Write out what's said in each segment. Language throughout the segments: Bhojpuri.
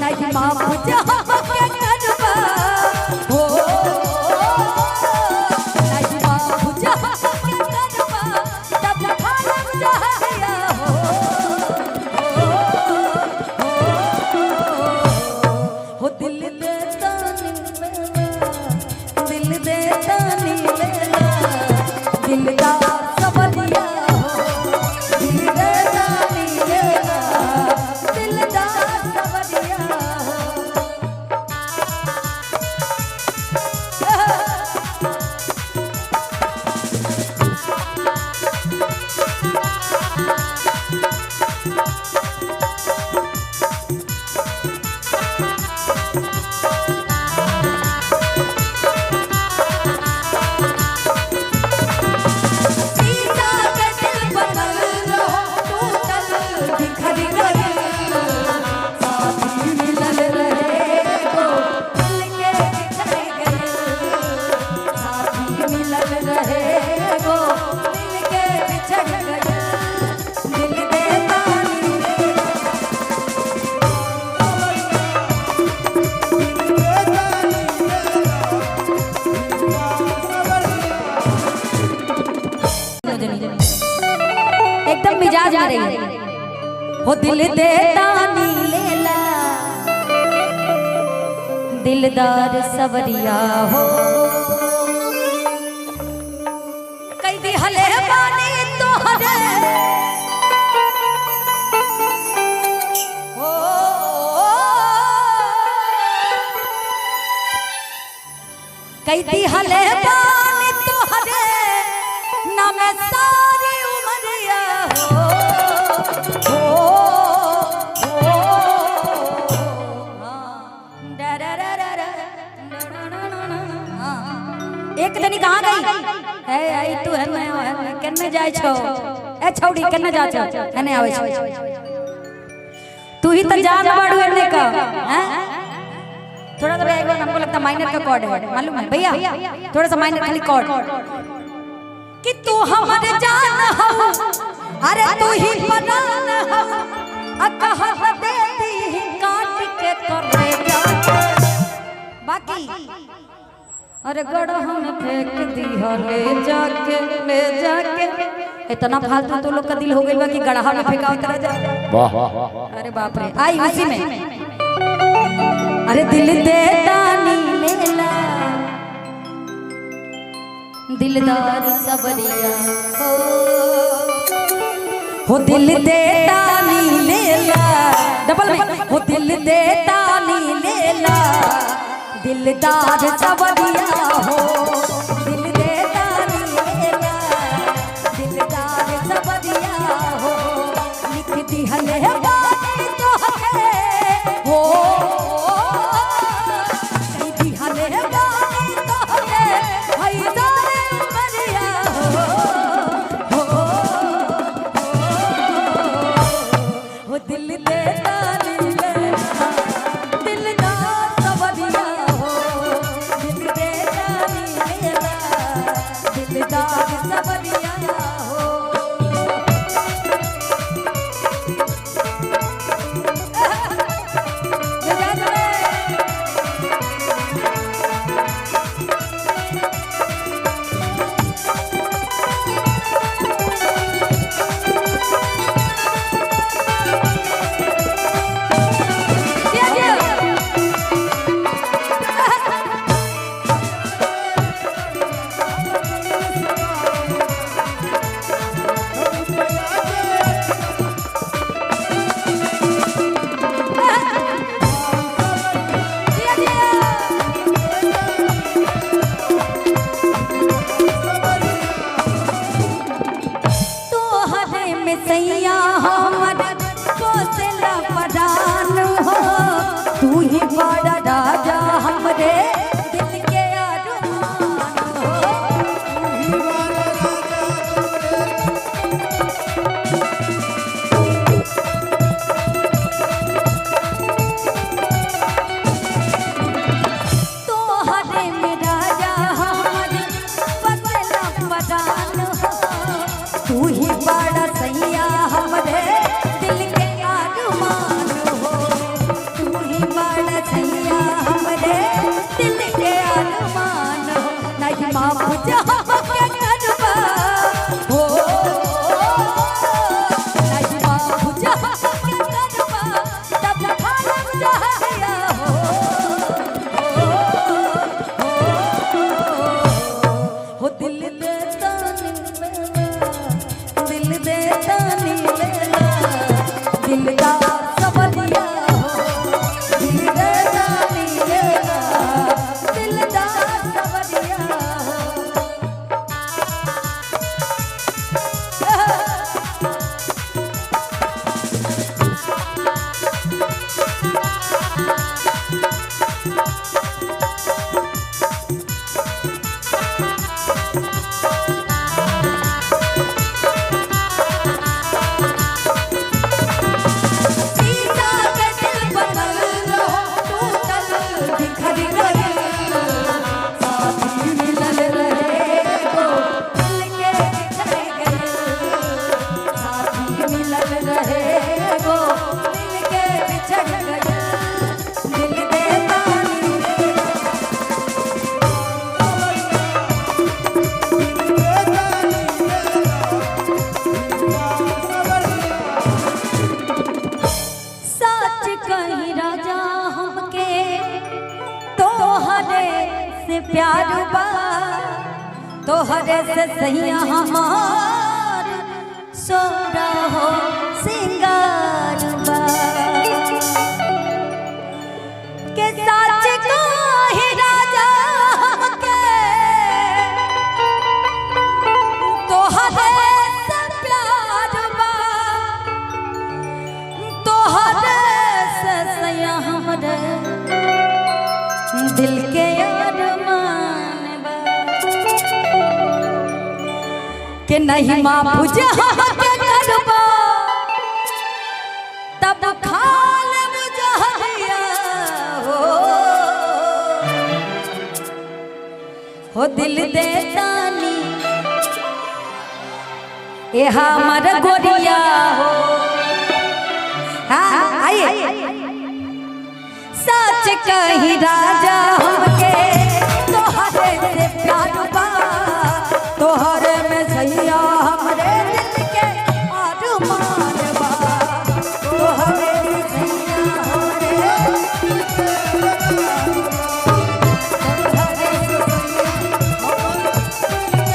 नहीं माफ जहाँ के करबा हो नहीं माफ जहाँ के करबा तब खालम जहरिया हो दिल देता नी लेला दिलदार सवरिया एकदम मिजाज में रही हो दिल देता नी लेला दिलदार सवरिया हो कई दी हले बानी तोहरे हो कई दी हले बानी तोहरे ना मैं सारी उमरिया एक दिन कहाँ गई है आई तू है मैं कन्ने जाय छो ए छौड़ी कन्ने जा छो हने आवे छो तू ही तो जान बाड़ू एने का हैं थोड़ा सा एक बार हमको लगता माइनर का कॉर्ड है मालूम है भैया थोड़ा सा माइनर खाली कॉर्ड कि तू हमारे जान हो अरे तू ही परान हो अकह देती ही काट के करे जा बाकी अरे गड़ा हमें फेंक दी हो ले जाके इतना फालतू तो लोग का दिल हो गई बा कि गड़ा में फेंका उतरा जा वाह अरे बाप रे आई उसी में अरे दिल देता नी लेला दिलदार सवरिया हो दिल देता नी लेला डबल में हो दिल देता नी लेला दिलदार सवरिया हो दिल देता नी लेला दिलदार सवरिया हो लिख दी हले बानी तो है हो लिख दी हले बानी तो है हई दिल देता नी लेला दिलदार सवरिया हो दिल देता नी चढ़ गया दिल देता सच कही राजा हमके तोहरे से प्यार बा तोहरे से सैया हमार सोरा हो सिंगार बा के सच कही राजा हमके तोहरे से प्यार बा तोहरे से सैया हमरे दिल के अरमान बा के नहीं माफ के करबा तब खाल जहरिया हो दिल देतानी ए हमर गोरिया हो हाँ आइए सच कही राजा हमके तोहरे से प्यार बा तोहरे में सैया हमरे दिल के अरमान बा तोहरे में सैया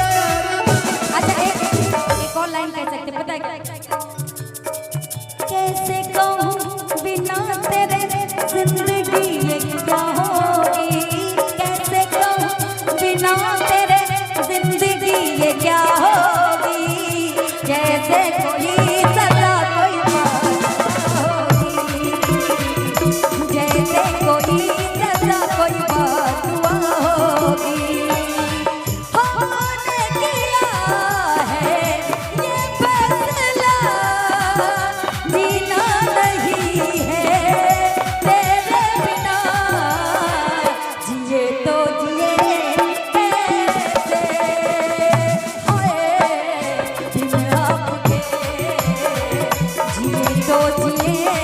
अच्छा एक और लाइन कह सकते पता है कैसे कहूँ बिना तेरे जिंदगी ये क्या होगी कैसे कहूँ बिना तेरे जिंदगी ये क्या होगी जैसे कोई सजा कोई बात होगी जैसे कोई सजा कोई बात होगी हमने किया है ये फैसला जीना नहीं है तेरे बिना जिए तो जिए कैसे होए बिन आपके जिए तो जिए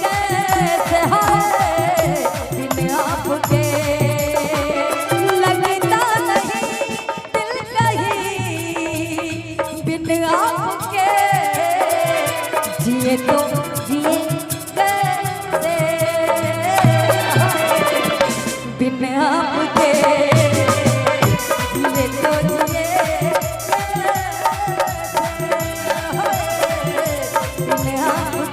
कैसे होए बिन आपके लगता नहीं दिल कहीं बिन आपके जिए तो जिए कैसे बिन आपके जिए तो जिए कैसे बिन आपके